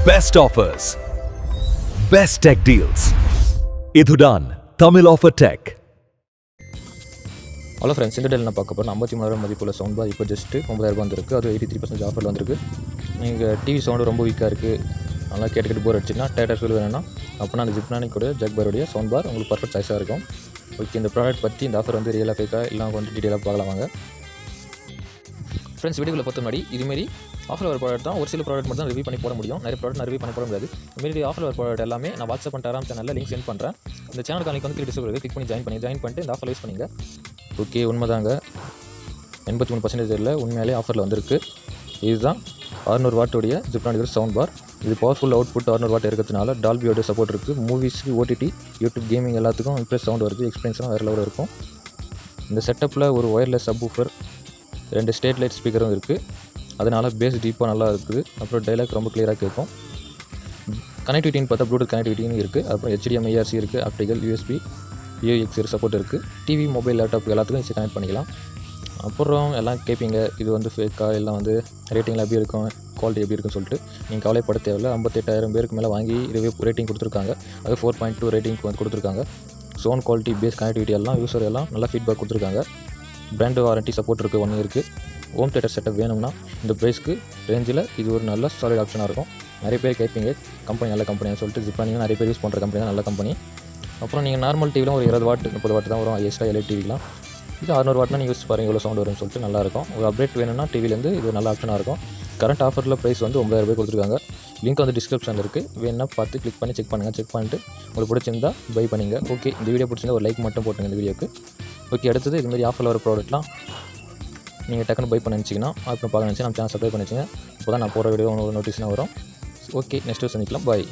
Best offers, best tech deals. இதுதான் Tamil offer tech. Hello friends, இந்த டேல நான் பார்க்க போகிறேன் 53,000 மதிப்புள்ள சவுண்ட் பார் இப்போ ஜஸ்ட்டு 9,000 வந்திருக்கு. அது 83% ஆஃபரில் வந்திருக்கு. நீங்கள் டிவி சவுண்டு ரொம்ப வீக்காக இருக்குது, நல்லா கேட்டுக்கிட்டு போர் அடிச்சுன்னா டேட்டா ஃபீல் வேணும்னா அப்படின்னா அந்த ஜிப்னானிக்கோட ஜக்பாரோடைய சவுண்ட் பார் உங்களுக்கு பர்ஃபெக்ட் சாய்ஸாக இருக்கும். ஓகே, இந்த ப்ராடக்ட் பற்றி இந்த ஆஃபர் வந்து ரியலாக ஃபேக்காக இல்லை வந்து டீட்டெயிலாக பார்க்கலாம் வாங்க. ஃப்ரெண்ட்ஸ், வீடியோவில் பார்த்த முன்னாடி இதுமாரி ஆஃபர் வர ப்ராடக்ட் தான் ஒரு சில ப்ராடக்ட் மட்டும் தான் ரிவ்யூ பண்ணி போட முடியும். நிறைய ப்ராடக்ட் நான் ரிவ்யூ பண்ண போட முடியாது. இதுமாரி ஆஃபர் வர ப்ராடக்ட் எல்லாமே நான் வாட்ஸ்அப் அண்ட் டெலிகிராம் சேனலில் லிங்க் சென்ட் பண்ணுறேன். இந்த சேனலுக்கு அன்றைக்கி வந்து டிஸ்கிரிப்ஷனில் கிளிக் பண்ணி ஜாயின் பண்ணிட்டு இந்த ஆஃபர் யூஸ் பண்ணிங்க. ஓகே, உண்மைதாங்க, 83% உண்மையாலே ஆஃபரில் வந்திருக்கு. இதுதான் 600 வாட்டோடைய ஜிப்னானிக் சவுண்ட் பார். இது பவர்ஃபுல் அவுட்புட் 600 வாட் இருக்கிறதுனால டால்பியோட சப்போர்ட் இருக்குது. மூவிஸ்க்கு, ஓடிடி, யூடியூப், கேமிங் எல்லாத்துக்கும் இம்ப்ரெஸ் சவுண்ட் வருது. எக்ஸ்பீரியன்ஸ்லாம் வேறு லெவலில் இருக்கும். இந்த செட்டப்பில் ஒரு ஒயர்லெஸ் சப்வூஃபர், 2 ஸ்டேட் லைட் ஸ்பீக்கரும் இருக்குது. அதனால் பேஸ் டீப்பாக நல்லா இருக்குது. அப்புறம் டைலாக் ரொம்ப கிளியராக கேட்கும். கனெக்டிவிட்டின்னு பார்த்தா ப்ளூடூத் கனெக்டிவிட்டின்னு இருக்குது. அப்புறம் HDMI, IRC இருக்குது. ஆப்டிக்கல், USB, UXR சப்போர்ட் இருக்குது. டிவி, மொபைல், லேப்டாப் எல்லாத்துக்கும் ஈஸியாக கனெக்ட் பண்ணிக்கலாம். அப்புறம் எல்லாம் கேட்பீங்க, இது வந்து ஃபேக்காக எல்லாம் வந்து ரேட்டிங்கில் எப்படி இருக்கும், குவாலிட்டி எப்படி இருக்குன்னு சொல்லிட்டு நீங்கள் கவலைப்பட தேவையில்லை. 58,000 பேருக்கு மேலே வாங்கி ரிவ்யூ ரேட்டிங் கொடுத்துருக்காங்க. அது 4.2 ரேட்டிங் வந்து கொடுத்துருக்காங்க. சவுண்ட் குவாலிட்டி, பேஸ் கனெக்டிவிட்டி எல்லாம் யூஸர் எல்லாம் நல்லா ஃபீட்பேக் கொடுத்துருக்காங்க. பிராண்டு வாரண்ட்டி சப்போர்ட் இருக்குது, 1 இயருக்கு. ஹோம் தேட்டர் செட்டப் வேணும்னா இந்த ப்ரைஸ்க்கு ரேஞ்சில் இது ஒரு நல்ல சாலிட் ஆப்ஷனாக இருக்கும். நிறைய பேர் கேட்பீங்க கம்பெனி நல்ல கம்பெனியாக சொல்லிட்டு. ஜிப்னானிக் நிறைய பேர் யூஸ் பண்ணுற கம்பெனி தான், நல்ல கம்பெனி. அப்புறம் நீங்கள் நார்மல் டிவிலாம் ஒரு 20 வாட் 30 வாட் தான் வரும். எக்ஸ்ட்ரா LED டிவிலாம் இது 600 வாட்னா நீங்கள் யூஸ் பாருங்கள் எவ்வளோ சவுண்ட் வரும்னு சொல்லிட்டு நல்லாயிருக்கும். ஒரு அப்டேட் வேணும்னா டிவிலேருந்து இது ஒரு நல்ல ஆப்ஷனாக இருக்கும். கரண்ட் ஆஃபரில் ப்ரைஸ் வந்து 9,000 ரூபாய் கொடுத்துருக்காங்க. லிங்க் வந்து டிஸ்கிரிப்ஷனில் இருக்குது. வேணுன்னா பார்த்து கிளிக் பண்ணி செக் பண்ணுங்கள். செக் பண்ணிட்டு உங்களுக்கு பிடிச்சிருந்தா பை பண்ணிங்க. ஓகே, இந்த வீடியோ பிடிச்சிருந்தா ஒரு லைக் மட்டும் போட்டுங்க இந்த வீடியோக்கு. ஓகே, அடுத்தது இதுமாதிரி ஆஃபரில் வர ப்ராடக்ட்லாம் நீங்கள் டக்குன்னு பை பண்ண நினச்சிங்கன்னா அப்புறம் பார்க்க நினச்சி நம்ம சேனல் சப்ஸ்கிரைப் பண்ணி வச்சுங்க. அப்போ தான் நான் போகிற வீடியோ உங்களுக்கு நோட்டிஸ்னால் வரும். ஓகே, நெக்ஸ்ட் சந்திக்கலாம். பாய்.